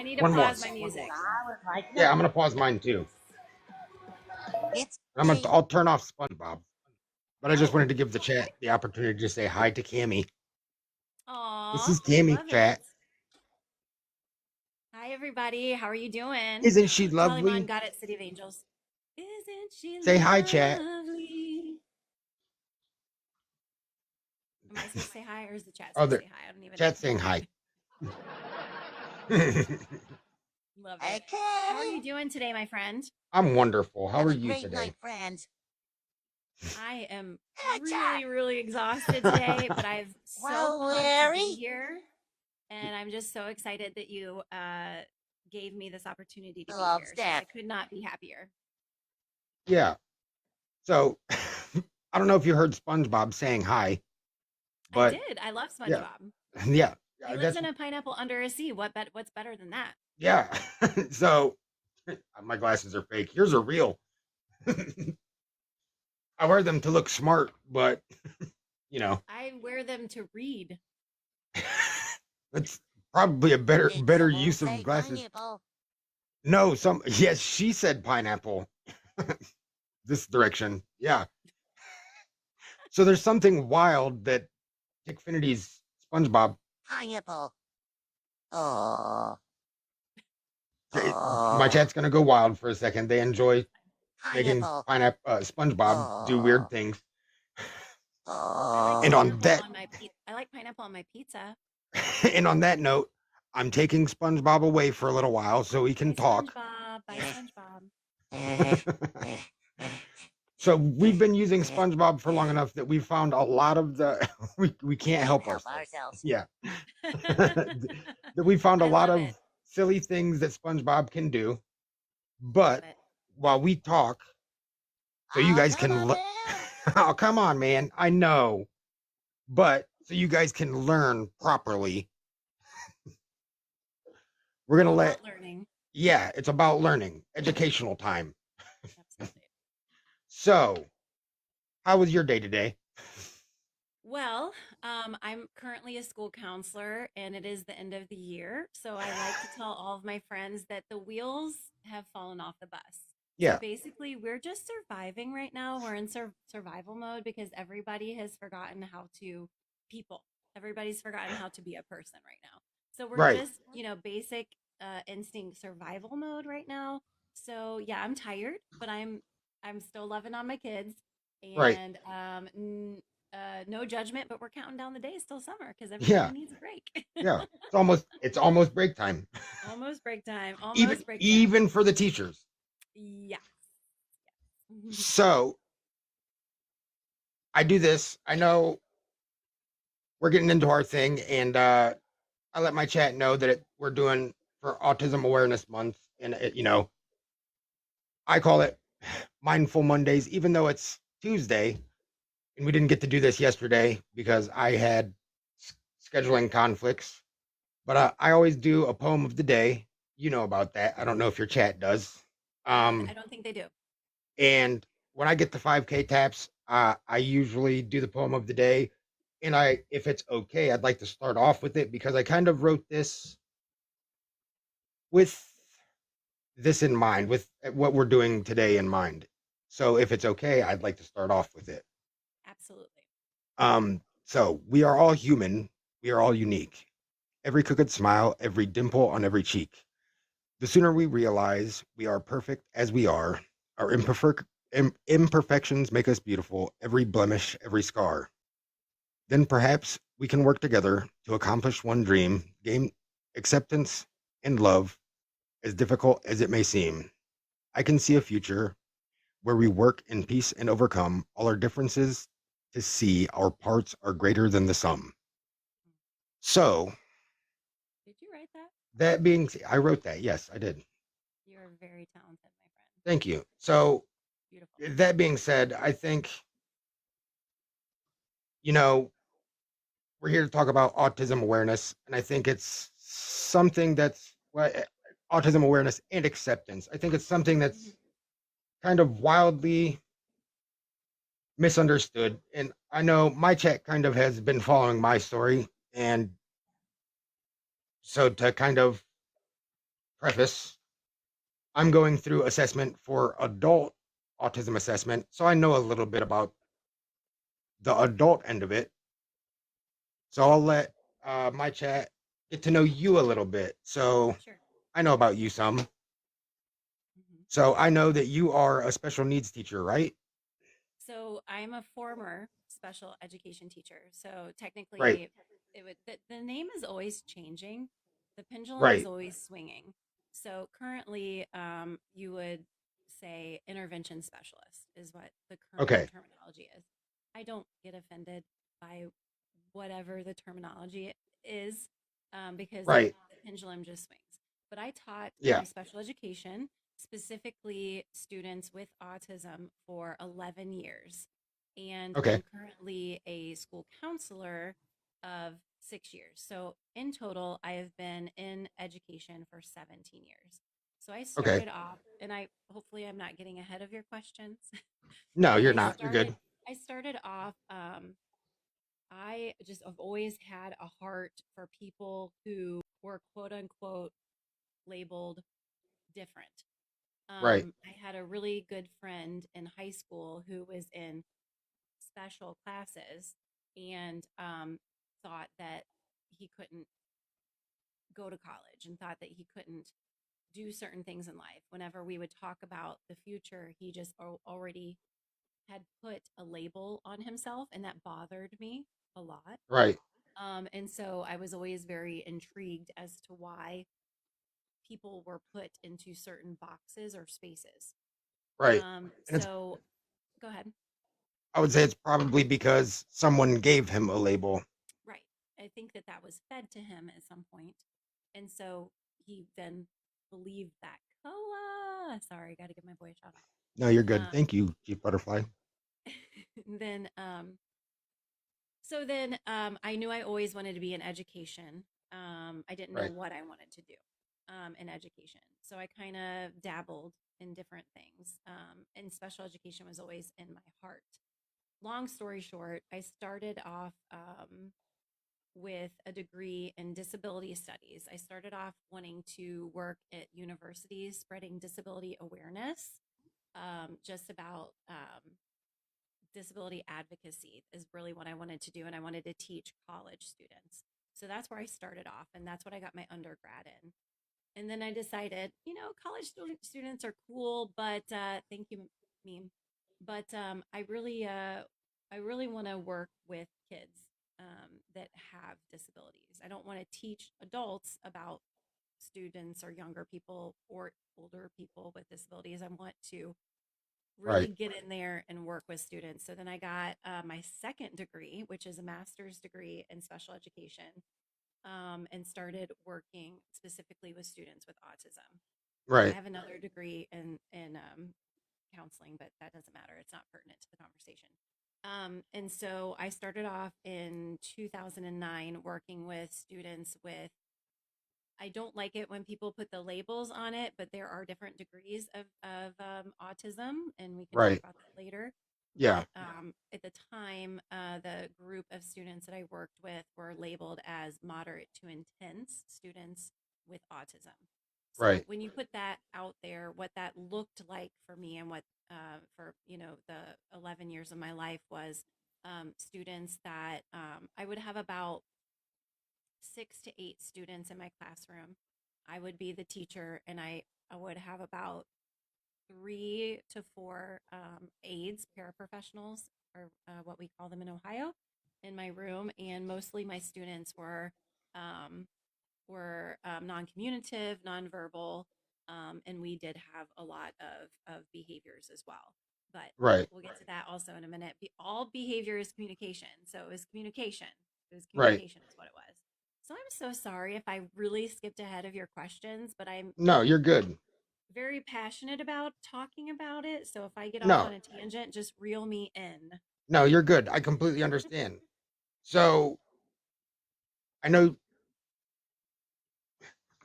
need to One more. pause my music. Yeah, I'm gonna pause mine too. It's I'll turn off SpongeBob. But I just Oh, wanted to give the chat the opportunity to say hi to Cammy. This aw, is Cammy, love chat. it. Hi, everybody. How are you doing? Isn't she Charlie Mon lovely? got it, City of Angels. Isn't she Say hi, chat. lovely? Am I supposed to say hi, or is the chat Oh, supposed to the say hi? I don't even know. chat saying hi. Love it. How are you doing today, my friend? I'm wonderful. How Have are a you great today? night, friends. I am really exhausted today, but I've so Well, pumped to be Larry. here. And I'm just so excited that you gave me this opportunity to be Love here. So I Steph. could not be happier. Yeah. So I don't know if you heard SpongeBob saying hi, I but did. I love yeah, SpongeBob. yeah, He lives in a pineapple under a sea. What's better than that? yeah. So my glasses are fake. Yours are real. I wear them to look smart, but you know, I wear them to read. that's probably a better Did better someone use say of glasses. pineapple? No, yes, she said pineapple. This direction. Yeah. So there's something wild that Tickfinity's SpongeBob. Pineapple. Oh. My chat's gonna go wild for a second. They enjoy making Pineapple. SpongeBob do weird things. Oh. And on that, I like pineapple on my pizza. and on that note, I'm taking SpongeBob away for a little while so he can talk. Bye, SpongeBob. So we've been using SpongeBob for long enough that we've found a lot of the we can't help ourselves. Yeah. That we found a lot of silly things that SpongeBob can do. But while we talk, so you guys can oh, come on, man. I know. But so you guys can learn properly. We're going to let learning. Yeah, it's about learning, educational time. Absolutely. So, how was your day today? Well, I'm currently a school counselor and it is the end of the year. So I like to tell all of my friends that the wheels have fallen off the bus. Yeah. So basically, we're just surviving right now. We're in survival mode because everybody has forgotten how to people. Everybody's forgotten how to be a person right now. So we're just, basic instinct survival mode right now. So yeah, I'm tired, but I'm still loving on my kids. And no judgment, but we're counting down the days till summer because everybody needs a break. Yeah, it's almost break time. Almost break time. Even for the teachers. Yeah. So I do this. I know we're getting into our thing, and I let my chat know that we're doing for Autism Awareness Month, and I call it Mindful Mondays, even though it's Tuesday. And we didn't get to do this yesterday because I had scheduling conflicts. But I always do a poem of the day. You know about that. I don't know if your chat does. I don't think they do. And when I get the 5K taps, I usually do the poem of the day. And if it's okay, I'd like to start off with it because I kind of wrote this with this in mind, with what we're doing today in mind. So if it's okay, I'd like to start off with it. Absolutely. So we are all human. We are all unique. Every crooked smile, every dimple on every cheek. The sooner we realize we are perfect as we are, our imperfections make us beautiful, every blemish, every scar. Then perhaps we can work together to accomplish one dream, gain acceptance and love, as difficult as it may seem. I can see a future where we work in peace and overcome all our differences to see our parts are greater than the sum. So, did you write that? That being, I wrote that. Yes, I did. You're very talented, my friend. Thank you. So, beautiful. That being said, I think, we're here to talk about autism awareness, and I think it's something that's autism awareness and acceptance. I think it's something that's kind of wildly misunderstood. And I know my chat kind of has been following my story. And so to kind of preface, I'm going through assessment for adult autism assessment, so I know a little bit about the adult end of it. So I'll let my chat get to know you a little bit. So Sure. I know about you some. Hmm. So I know that you are a special needs teacher, right? So I'm a former special education teacher. So Right, technically, the name is always changing. The pendulum is right. always swinging. So currently, you would say intervention specialist is what the current Okay, terminology is. I don't get offended by whatever the terminology is, because right. the pendulum just swings. But I taught Yeah. special education, specifically students with autism, for 11 years. And Okay, I'm currently a school counselor of 6 years. So in total, I have been in education for 17 years. So I okay. started off, and I hopefully I'm not getting ahead of your questions, No, but you're not. You're good. I started off. I just have always had a heart for people who were quote unquote labeled different. Right, I had a really good friend in high school who was in special classes and thought that he couldn't go to college and thought that he couldn't do certain things in life. Whenever we would talk about the future, he just already had put a label on himself, and that bothered me a lot. right, And so I was always very intrigued as to why people were put into certain boxes or spaces. right. And it's, So go ahead. I would say it's probably because someone gave him a label. Right. I think that that was fed to him at some point. And so he then believed that Koa. Sorry, got to give my boy a shout No, you're out. good. Thank you, Chief Butterfly. Then, I knew I always wanted to be in education. I didn't know Right, what I wanted to do in education. So I kind of dabbled in different things. And special education was always in my heart. Long story short, I started off with a degree in disability studies. I started off wanting to work at universities spreading disability awareness, just about disability advocacy is really what I wanted to do. And I wanted to teach college students. So that's where I started off. And that's what I got my undergrad in. And then I decided, college students are cool, but thank you, meme. But I really want to work with kids that have disabilities. I don't want to teach adults about students or younger people or older people with disabilities. I want to really right, get in there and work with students. So then I got my second degree, which is a master's degree in special education, and started working specifically with students with autism. I right, have another degree in counseling, but that doesn't matter. It's not pertinent to the conversation. And so I started off in 2009 working with students with. I don't like it when people put the labels on it, but there are different degrees of autism, and we can talk right. about that later. Yeah, But at the time, the group of students that I worked with were labeled as moderate to intense students with autism. So right, when you put that out there, what that looked like for me and what for the 11 years of my life was students that I would have about 6 to 8 students in my classroom. I would be the teacher, and I would have about 3 to 4 aides, paraprofessionals, or what we call them in Ohio, in my room. And mostly my students um, were non-communicative, nonverbal, and we did have a lot of behaviors as well. But right, we'll get to that also in a minute. All behavior is communication, so it was communication. It was right. communication is what it was. So I'm so sorry if I really skipped ahead of your questions, but I'm No, you're good. very passionate about talking about it. So if I get off No, on a tangent, just reel me in. no, you're good. I completely understand. So I know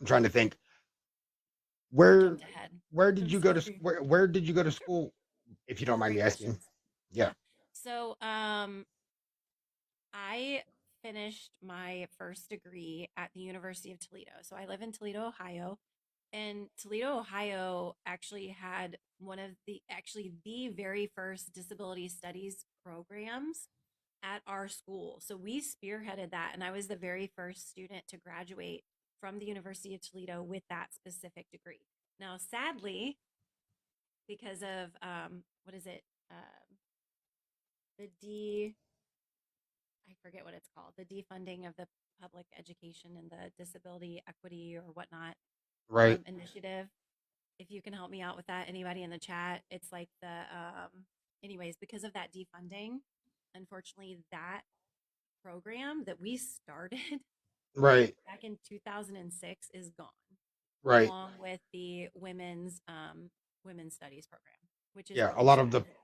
I'm trying to think. I Where jumped ahead. where did I'm you go to sorry. where did you go to Sure. school, if you don't Oh, mind me great asking? questions. Yeah. Yeah. So, I finished my first degree at the University of Toledo. So I live in Toledo, Ohio, And Toledo, Ohio actually had one of the very first disability studies programs at our school. So we spearheaded that, and I was the very first student to graduate from the University of Toledo with that specific degree. Now, sadly, because of what is it? The D, I forget what it's called, the defunding of the public education and the disability equity or whatnot Right. initiative. If you can help me out with that, anybody in the chat, it's like anyways, because of that defunding, unfortunately, that program that we started Right. back in 2006 is gone, Right. along with the women's studies program, which is Yeah. really sad.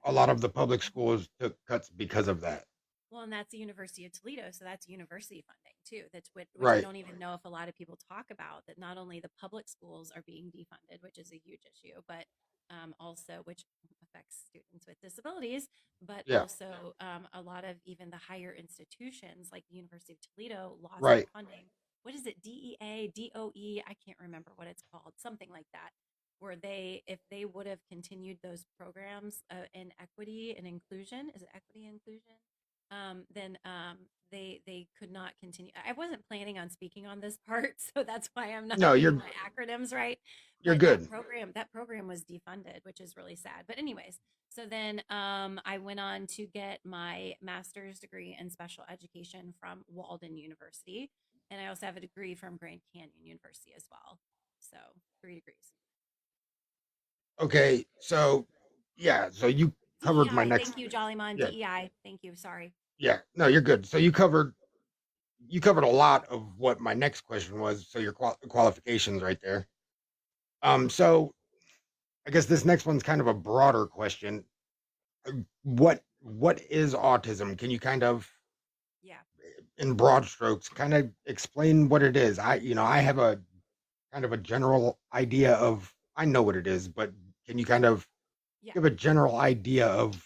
A lot of the public schools took cuts because of that. Well, and that's the University of Toledo, so that's university funding too. That's which I Right. don't even know if a lot of people talk about. That not only the public schools are being defunded, which is a huge issue, but also which affects students with disabilities, but Yeah. also a lot of even the higher institutions like the University of Toledo lost their Right. funding. What is it? DEA, DOE? I can't remember what it's called. Something like that. Where if they would have continued those programs in equity and inclusion, is it equity and inclusion? Then they could not continue. I wasn't planning on speaking on this part, so that's why I'm not No, getting my acronyms right. you're But good. that program was defunded, which is really sad. But anyways, so then I went on to get my master's degree in special education from Walden University, and I also have a degree from Grand Canyon University as well. So 3 degrees. Okay. So yeah. So you covered my DEI. next. Thank you, Jollymon. Yeah. DEI. Thank you. Sorry. Yeah. No, you're good. So you covered a lot of what my next question was. So your qualifications right there. So I guess this next one's kind of a broader question. What is autism? Can you kind of, Yeah. in broad strokes, kind of explain what it is? I have a kind of a general idea of, I know what it is, but can you kind of Yeah. give a general idea of